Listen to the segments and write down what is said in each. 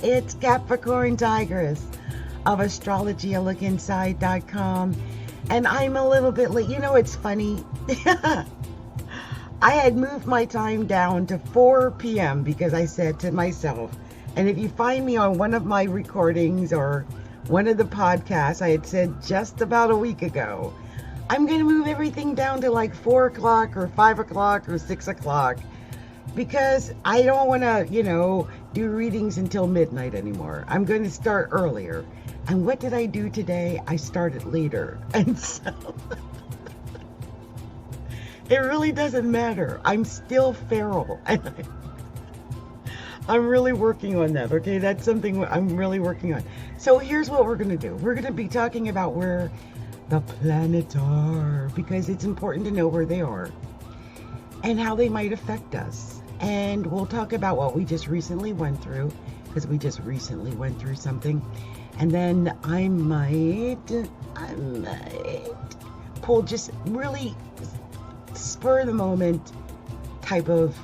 It's Capricorntigress of astrologyalookinside.com, and I'm a little bit late. You know, it's funny. I had moved my time down to 4 p.m. because I said to myself, and if you find me on one of my recordings or one of the podcasts, I had said just about a week ago, I'm going to move everything down to like 4 o'clock or 5 o'clock or 6 o'clock because I don't want to, do readings until midnight anymore. I'm going to start earlier. And what did I do today? I started later. And so it really doesn't matter. I'm still feral. And I'm really working on that, okay? That's something I'm really working on. So here's what we're going to do. We're going to be talking about where the planets are, because it's important to know where they are and how they might affect us. And we'll talk about what we just recently went through, because we just recently went through something. And then I might pull just really spur of the moment type of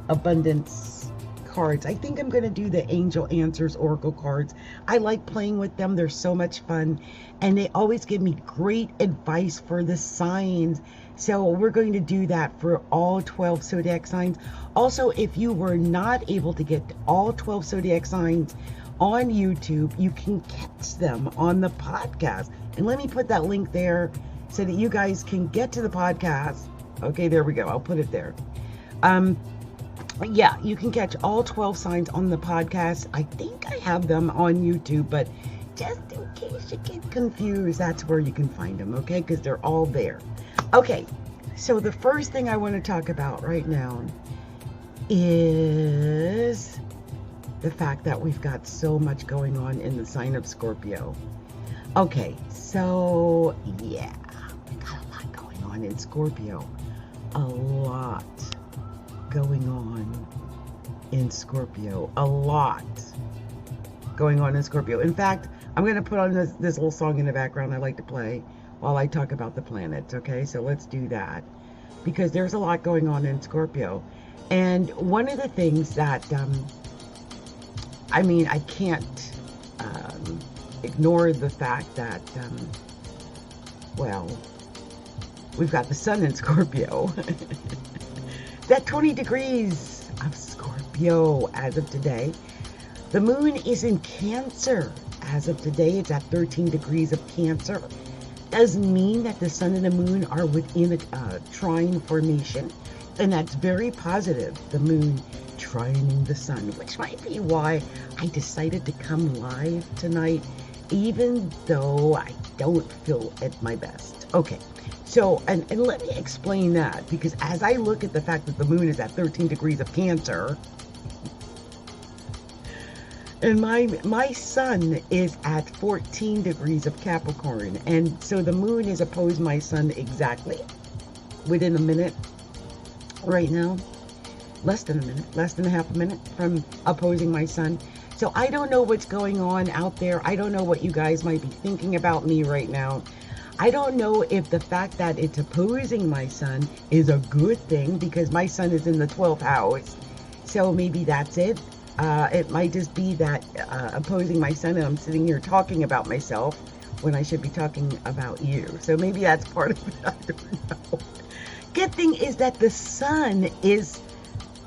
abundance cards. I think I'm going to do the Angel Answers Oracle cards. I like playing with them. They're so much fun. And they always give me great advice for the signs. So we're going to do that for all 12 zodiac signs. Also, if you were not able to get all 12 zodiac signs on YouTube, you can catch them on the podcast. And let me put that link there so that you guys can get to the podcast. Okay, there we go. I'll put it there. Yeah, you can catch all 12 signs on the podcast. I think I have them on YouTube, but just in case you get confused, that's where you can find them, okay? Because they're all there. Okay, so the first thing I want to talk about right now is the fact that we've got so much going on in the sign of Scorpio. Okay, so yeah, we got a lot going on in Scorpio. A lot going on in Scorpio. A lot going on in Scorpio. In fact, I'm going to put on this little song in the background I like to play while I talk about the planets, okay? So let's do that, because there's a lot going on in Scorpio. And one of the things that, I can't ignore the fact that, we've got the sun in Scorpio. That 20 degrees of Scorpio as of today. The moon is in Cancer as of today. It's at 13 degrees of Cancer. Doesn't mean that the sun and the moon are within a trine formation, and that's very positive, the moon trining the sun, which might be why I decided to come live tonight, even though I don't feel at my best. Okay, so, and let me explain that, because as I look at the fact that the moon is at 13 degrees of Cancer, and my sun is at 14 degrees of Capricorn. And so the moon is opposed my sun exactly within a minute right now. Less than a minute, less than a half a minute from opposing my sun. So I don't know what's going on out there. I don't know what you guys might be thinking about me right now. I don't know if the fact that it's opposing my sun is a good thing, because my sun is in the 12th house. So maybe that's it. It might just be that opposing my sun, and I'm sitting here talking about myself when I should be talking about you. So maybe that's part of it. I don't know. Good thing is that the sun is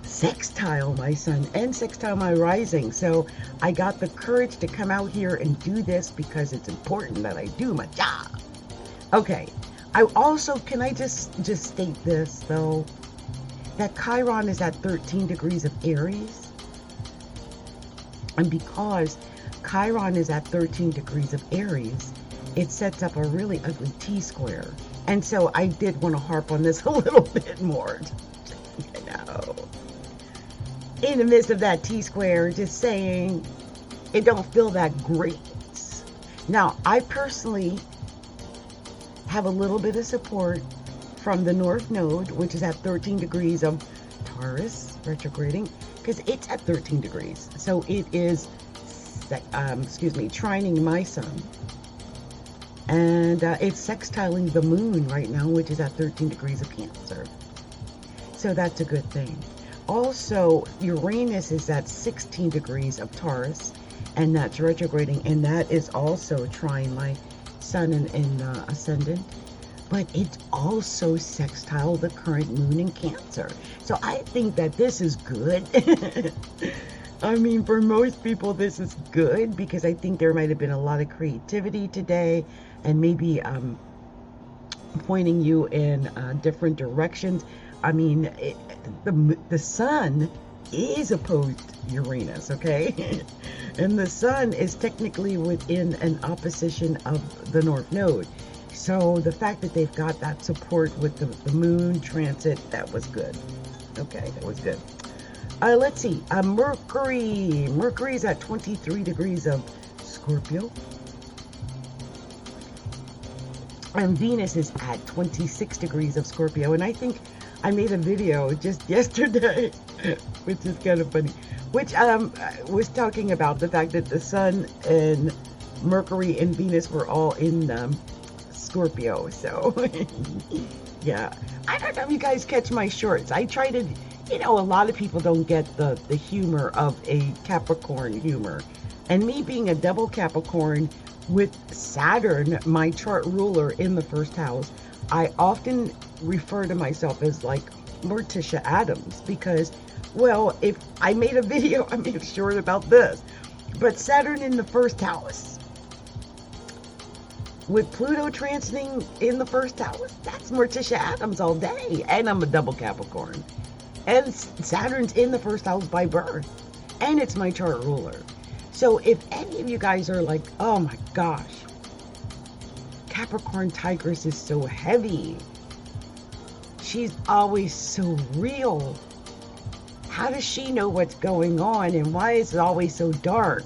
sextile my sun and sextile my rising. So I got the courage to come out here and do this because it's important that I do my job. Okay. I also, can I just state this though, that Chiron is at 13 degrees of Aries. And because Chiron is at 13 degrees of Aries, it sets up a really ugly T-square. And so I did want to harp on this a little bit more. In the midst of that T-square, just saying, it don't feel that great. Now, I personally have a little bit of support from the North Node, which is at 13 degrees of Taurus, retrograding, because it's at 13 degrees. So it is, trining my sun. And it's sextiling the moon right now, which is at 13 degrees of Cancer. So that's a good thing. Also, Uranus is at 16 degrees of Taurus, and that's retrograding, and that is also trying my sun in ascendant. But it's also sextile the current moon in Cancer. So I think that this is good. I mean, for most people, this is good because I think there might have been a lot of creativity today, and maybe pointing you in different directions. I mean, the sun is opposed Uranus, okay? And the sun is technically within an opposition of the North Node. So the fact that they've got that support with the moon transit, that was good. Okay, that was good. Let's see. Mercury. Mercury's at 23 degrees of Scorpio. And Venus is at 26 degrees of Scorpio. And I think I made a video just yesterday, which is kind of funny, which was talking about the fact that the sun and Mercury and Venus were all in Scorpio. So yeah, I don't know if you guys catch my shorts. I try to, you know, a lot of people don't get the humor of a Capricorn humor, and me being a double Capricorn with Saturn, my chart ruler, in the first house, I often refer to myself as like Morticia Adams, because, well, if I made a video, I made a short about this, but Saturn in the first house with Pluto transiting in the first house, that's Morticia Adams all day. And I'm a double Capricorn. And Saturn's in the first house by birth. And it's my chart ruler. So if any of you guys are like, oh my gosh, Capricorntigress is so heavy. She's always so real. How does she know what's going on? And why is it always so dark?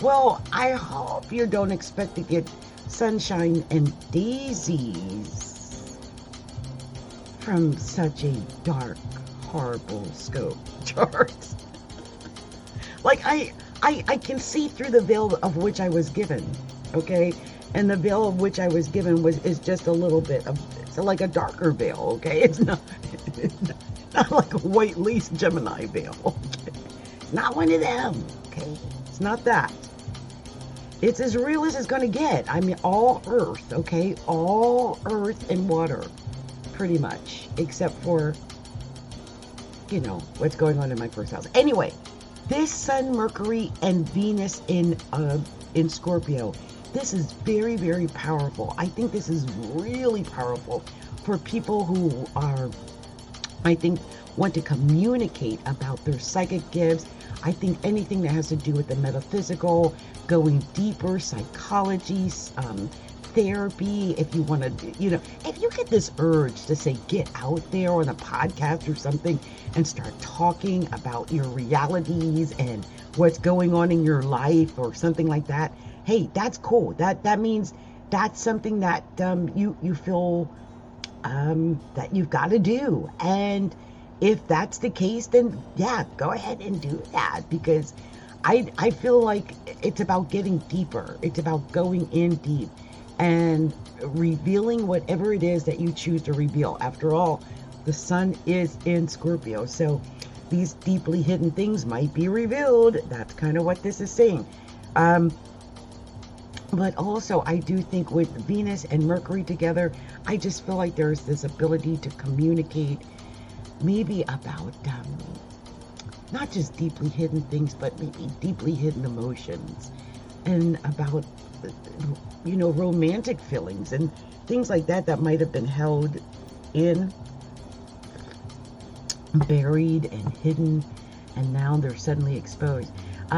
Well, I hope you don't expect to get sunshine and daisies from such a dark, horrible scope chart. Like I can see through the veil of which I was given, okay? And the veil of which I was given is just a little bit of, it's like a darker veil, okay? It's not like a white lace Gemini veil, okay? It's not one of them, okay? It's not that. It's as real as it's going to get. I mean, all earth, okay? All earth and water, pretty much, except for, you know, what's going on in my first house. Anyway, this Sun, Mercury, and Venus in Scorpio, this is very, very powerful. I think this is really powerful for people who are, I think, want to communicate about their psychic gifts. I think anything that has to do with the metaphysical, going deeper, psychology, therapy, if you want to, you know, if you get this urge to say, get out there on a podcast or something and start talking about your realities and what's going on in your life or something like that, hey, that's cool. That means that's something that you feel that you've got to do. And if that's the case, then yeah, go ahead and do that, because I feel like it's about getting deeper. It's about going in deep and revealing whatever it is that you choose to reveal. After all, the sun is in Scorpio, so these deeply hidden things might be revealed. That's kind of what this is saying. But also, I do think with Venus and Mercury together, I just feel like there's this ability to communicate maybe about not just deeply hidden things, but maybe deeply hidden emotions, and about, you know, romantic feelings and things like that that might have been held in, buried and hidden, and now they're suddenly exposed.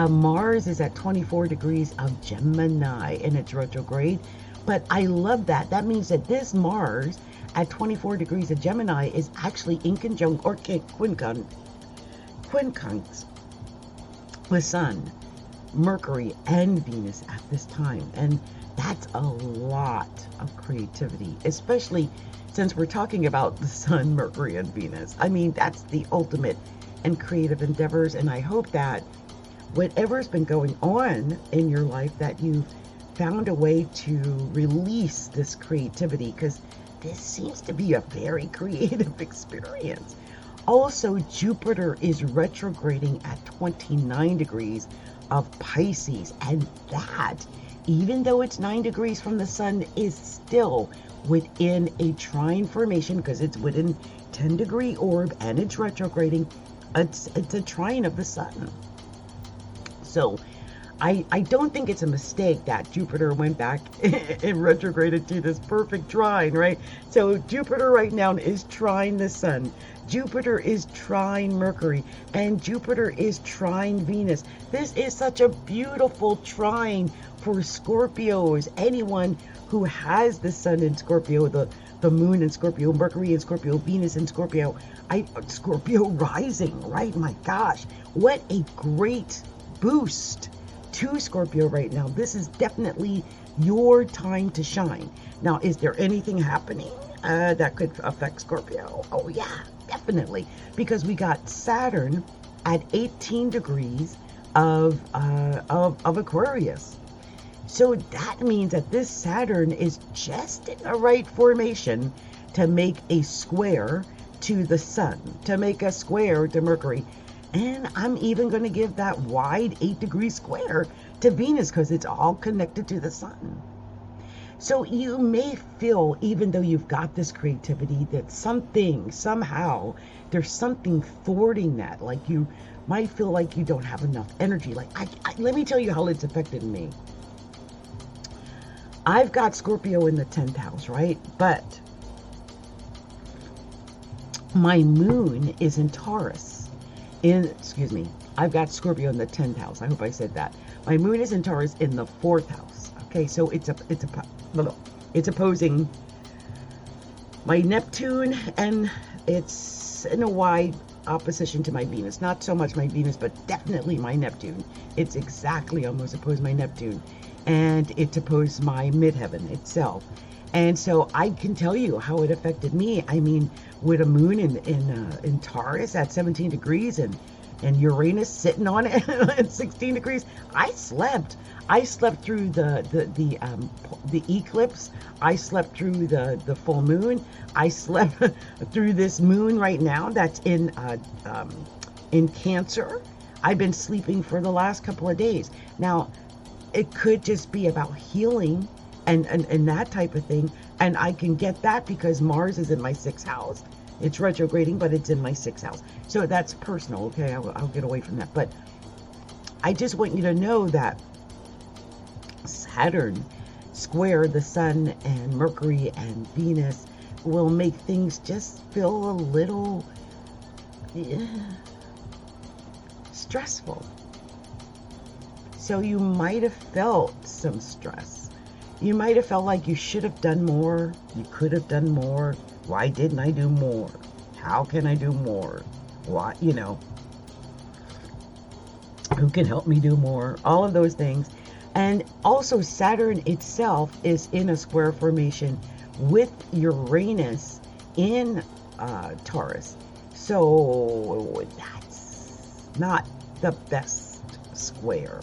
Mars is at 24 degrees of Gemini in its retrograde, but I love that. That means that this Mars at 24 degrees of Gemini is actually in conjunct or quincunx with Sun, Mercury, and Venus at this time. And that's a lot of creativity, especially since we're talking about the Sun, Mercury, and Venus. I mean, that's the ultimate in creative endeavors. And I hope that whatever's been going on in your life, that you've found a way to release this creativity, because this seems to be a very creative experience. Also, Jupiter is retrograding at 29 degrees of Pisces, and that, even though it's 9 degrees from the sun, is still within a trine formation because it's within 10-degree orb and it's retrograding. It's a trine of the sun. So I don't think it's a mistake that Jupiter went back and retrograded to this perfect trine, right? So Jupiter right now is trine the sun. Jupiter is trine Mercury, and Jupiter is trine Venus. This is such a beautiful trine for Scorpios. Anyone who has the sun in Scorpio, the moon in Scorpio, Mercury in Scorpio, Venus in Scorpio, Scorpio rising, right? My gosh, what a great boost to Scorpio right now. This is definitely your time to shine. Now, is there anything happening that could affect Scorpio? Oh yeah, definitely, because we got Saturn at 18 degrees of Aquarius. So that means that this Saturn is just in the right formation to make a square to the sun, to make a square to Mercury. And I'm even going to give that wide 8-degree square to Venus because it's all connected to the sun. So you may feel, even though you've got this creativity, that somehow, there's something thwarting that. Like you might feel like you don't have enough energy. Like, let me tell you how it's affected me. I've got Scorpio in the 10th house, right? But my moon is in Taurus. I've got Scorpio in the 10th house. I hope I said that. My moon is in Taurus in the 4th house. Okay, so it's opposing my Neptune, and it's in a wide opposition to my Venus. Not so much my Venus, but definitely my Neptune. It's exactly almost opposed my Neptune, and it's opposed my midheaven itself. And so I can tell you how it affected me. I mean, with a moon in Taurus at 17 degrees and Uranus sitting on it at 16 degrees, I slept. I slept through the eclipse. I slept through the full moon. I slept through this moon right now that's in Cancer. I've been sleeping for the last couple of days. Now, it could just be about healing and that type of thing. And I can get that because Mars is in my 6th house. It's retrograding, but it's in my 6th house. So that's personal, okay? I'll get away from that. But I just want you to know that Saturn square the sun and Mercury and Venus will make things just feel a little stressful. So you might have felt some stress. You might have felt like you should have done more. You could have done more. Why didn't I do more? How can I do more? What, who can help me do more? All of those things. And also Saturn itself is in a square formation with Uranus in Taurus. So that's not the best square.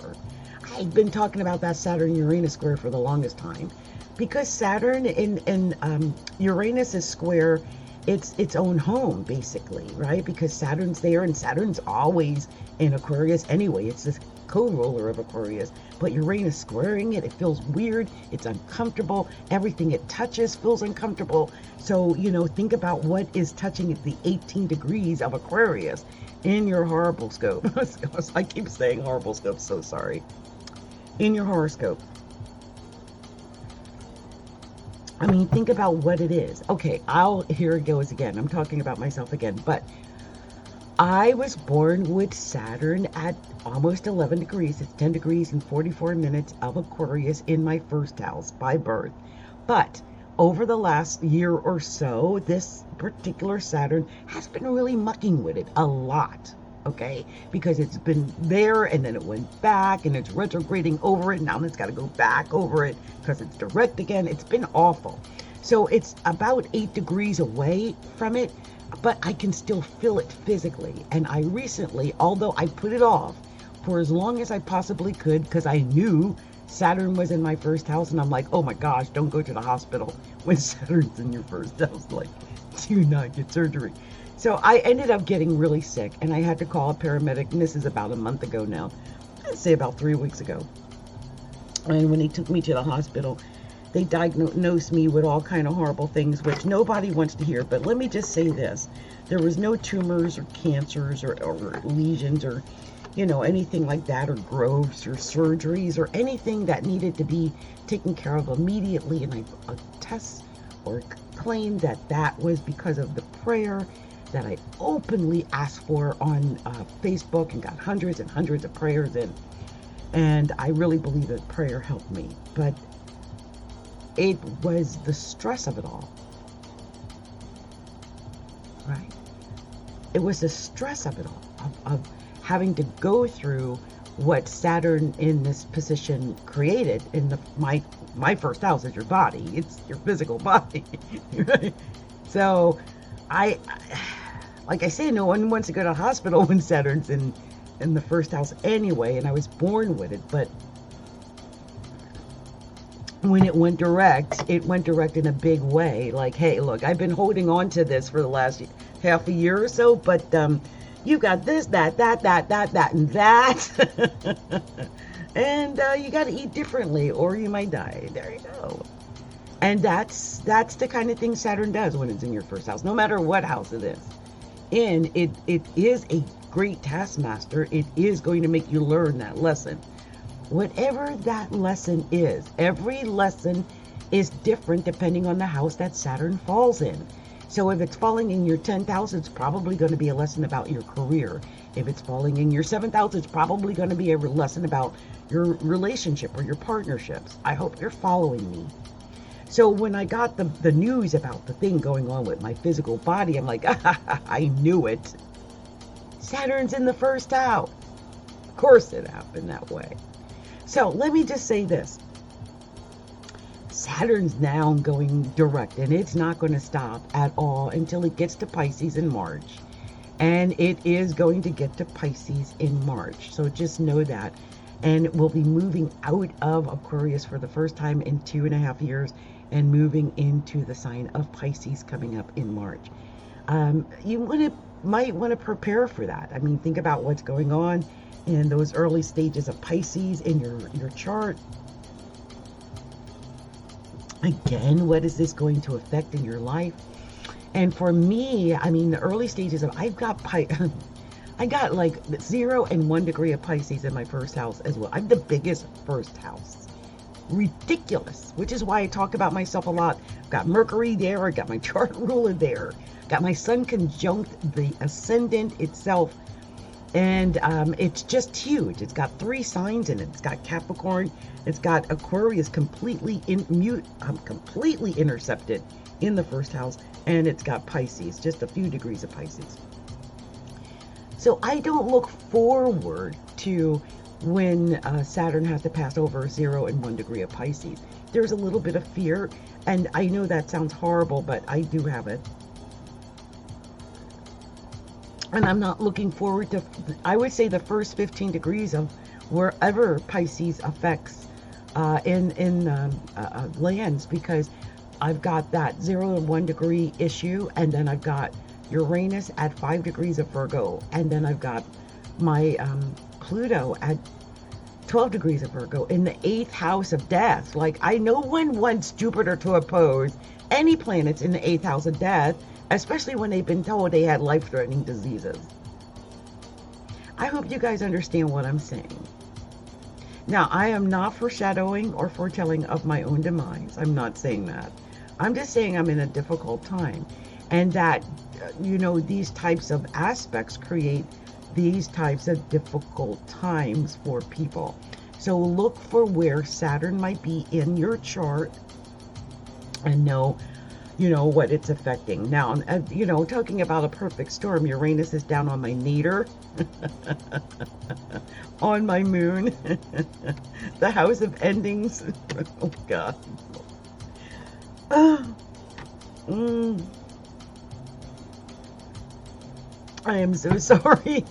I've been talking about that Saturn-Uranus square for the longest time because Saturn in Uranus is square its own home, basically, right? Because Saturn's there, and Saturn's always in Aquarius anyway. It's this co-ruler of Aquarius. But Uranus squaring it feels weird. It's uncomfortable. Everything it touches feels uncomfortable. So, think about what is touching at the 18 degrees of Aquarius in your horoscope. I keep saying horoscope, so sorry. In your horoscope. I mean, think about what it is. Okay, here it goes again. I'm talking about myself again, but I was born with Saturn at almost 11 degrees. It's 10 degrees and 44 minutes of Aquarius in my 1st house by birth. But over the last year or so, this particular Saturn has been really mucking with it a lot. Okay, because it's been there and then it went back and it's retrograding over it. Now it's got to go back over it because it's direct again. It's been awful. So it's about 8 degrees away from it, but I can still feel it physically. And I recently, although I put it off for as long as I possibly could because I knew Saturn was in my 1st house, and I'm like, oh my gosh, don't go to the hospital when Saturn's in your 1st house. Like, do not get surgery. So I ended up getting really sick, and I had to call a paramedic, and this is about a month ago now. I'd say about 3 weeks ago. And when they took me to the hospital, they diagnosed me with all kind of horrible things, which nobody wants to hear. But let me just say this. There was no tumors or cancers or lesions or, you know, anything like that, or growths or surgeries or anything that needed to be taken care of immediately. And I attest or claim that that was because of the prayer that I openly asked for on Facebook and got hundreds and hundreds of prayers in. And I really believe that prayer helped me. But it was the stress of it all, right? It was the stress of it all, of having to go through what Saturn in this position created in my first house is your body. It's your physical body, right? So like I say, no one wants to go to the hospital when Saturn's in the first house anyway, and I was born with it. But when it went direct in a big way. Like, hey, look, I've been holding on to this for the last half a year or so, but you got this, that, and that. And you got to eat differently or you might die. There you go. And that's the kind of thing Saturn does when it's in your first house, no matter what house it is. And it is a great taskmaster. It is going to make you learn that lesson. Whatever that lesson is, every lesson is different depending on the house that Saturn falls in. So if it's falling in your 10th house, it's probably going to be a lesson about your career. If it's falling in your 7th house, it's probably going to be a lesson about your relationship or your partnerships. I hope you're following me. So when I got the news about the thing going on with my physical body, I'm like, I knew it. Saturn's in the first house. Of course it happened that way. So let me just say this. Saturn's now going direct, and it's not going to stop at all until it gets to Pisces in March. And it is going to get to Pisces in March. So just know that. And we'll be moving out of Aquarius for the first time in 2.5 years and moving into the sign of Pisces coming up in March. You might want to prepare for that. I mean, think about what's going on in those early stages of Pisces in your chart. Again, what is this going to affect in your life? And for me, I mean, the early stages of, I got like 0 and 1 degree of Pisces in my first house as well. I'm the biggest first house. Ridiculous, which is why I talk about myself a lot. Got Mercury there, I got my chart ruler there, got my Sun conjunct the ascendant itself. And it's just huge. It's got 3 signs in it. It's got Capricorn. It's got Aquarius completely completely intercepted in the first house. And it's got Pisces, just a few degrees of Pisces. So I don't look forward to when Saturn has to pass over 0 and 1 degree of Pisces. There's a little bit of fear. And I know that sounds horrible, but I do have it. And I'm not looking forward to, I would say, the first 15 degrees of wherever Pisces affects in lands, because I've got that 0 and 1 degree issue, and then I've got Uranus at 5 degrees of Virgo, and then I've got my Pluto at 12 degrees of Virgo in the 8th house of death. Like, no one wants Jupiter to oppose any planets in the 8th house of death, especially when they've been told they had life-threatening diseases. I hope you guys understand what I'm saying. Now, I am not foreshadowing or foretelling of my own demise. I'm not saying that. I'm just saying I'm in a difficult time. And that, these types of aspects create these types of difficult times for people. So look for where Saturn might be in your chart and know what it's affecting. Now, talking about a perfect storm, Uranus is down on my nadir, on my moon, the house of endings. Oh, God. I am so sorry.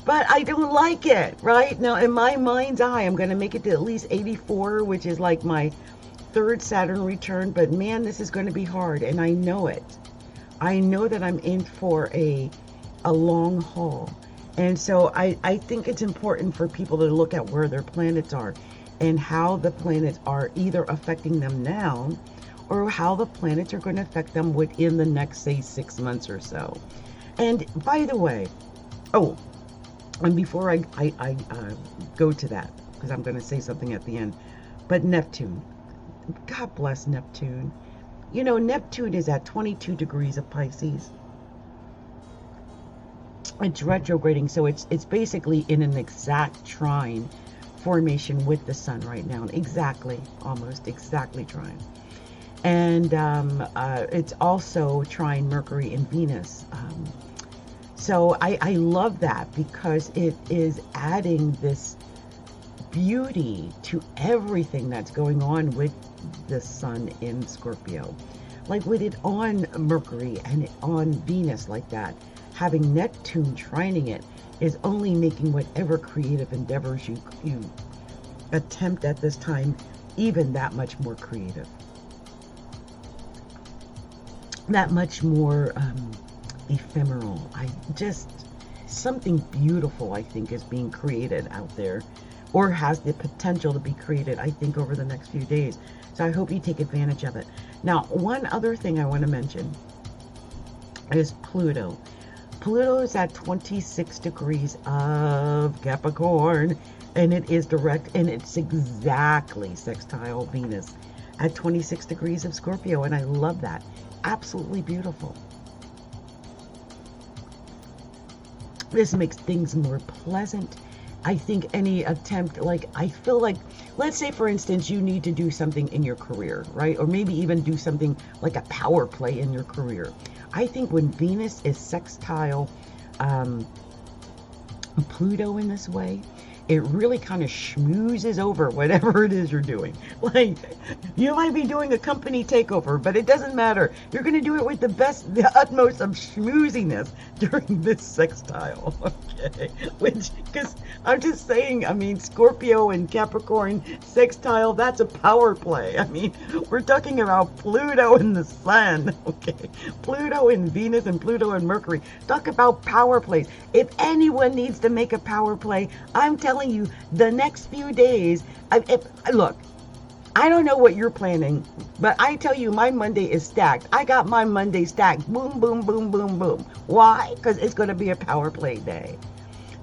But I don't like it, right? Now, in my mind's eye, I'm going to make it to at least 84, which is like my 3rd Saturn return, but man, this is going to be hard, and I know it. I know that I'm in for a long haul. And so I think it's important for people to look at where their planets are and how the planets are either affecting them now or how the planets are going to affect them within the next, say, 6 months or so. And by the way, oh, and before I go to that, because I'm going to say something at the end, but Neptune, God bless Neptune. You know, Neptune is at 22 degrees of Pisces. It's retrograding, so it's basically in an exact trine formation with the sun right now. Exactly, almost exactly trine. And it's also trine Mercury and Venus. So I love that because it is adding this beauty to everything that's going on with the sun in Scorpio. Like with it on Mercury and it on Venus like that, having Neptune trining it is only making whatever creative endeavors you attempt at this time even that much more creative. That much more ephemeral. Something beautiful, I think, is being created out there, or has the potential to be created, I think, over the next few days. So I hope you take advantage of it. Now, one other thing I want to mention is Pluto. Pluto is at 26 degrees of Capricorn, and it is direct, and it's exactly sextile Venus at 26 degrees of Scorpio, and I love that. Absolutely beautiful. This makes things more pleasant. I think any attempt, like, I feel like, let's say, for instance, you need to do something in your career, right? Or maybe even do something like a power play in your career. I think when Venus is sextile Pluto in this way, it really kind of schmoozes over whatever it is you're doing. Like, you might be doing a company takeover, but it doesn't matter. You're going to do it with the utmost of schmooziness during this sextile, okay? Because I'm just saying, I mean, Scorpio and Capricorn sextile, that's a power play. I mean, we're talking about Pluto and the Sun, okay? Pluto and Venus and Pluto and Mercury. Talk about power plays. If anyone needs to make a power play, I'm telling you, the next few days, look, I don't know what you're planning, but I tell you, my Monday is stacked. I got my Monday stacked. Boom, boom, boom, boom, boom. Why? Because it's going to be a power play day,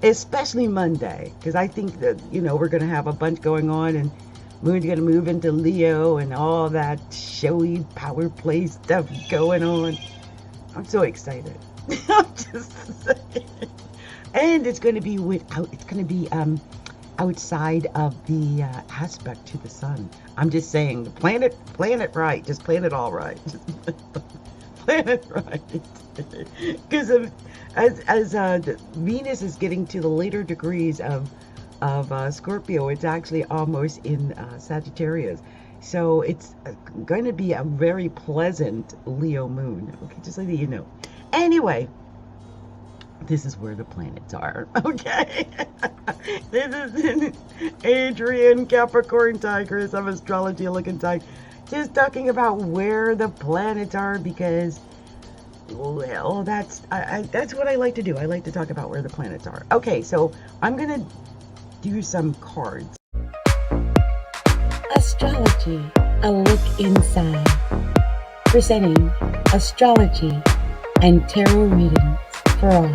especially Monday, because I think that, we're going to have a bunch going on, and Moon's going to move into Leo and all that showy power play stuff going on. I'm so excited. I'm just saying. And it's going to be outside of the aspect to the sun. I'm just saying, plan it right. Just plan it all right. Just plan it right. Because as Venus is getting to the later degrees of Scorpio, it's actually almost in Sagittarius. So it's going to be a very pleasant Leo moon. Okay, just so that you know. Anyway. This is where the planets are, okay? This is Adrienne Capricorntigress of Astrology Looking Tight. Just talking about where the planets are because, well, that's what I like to do. I like to talk about where the planets are. Okay, so I'm going to do some cards. Astrology, a look inside. Presenting astrology and tarot readings for all.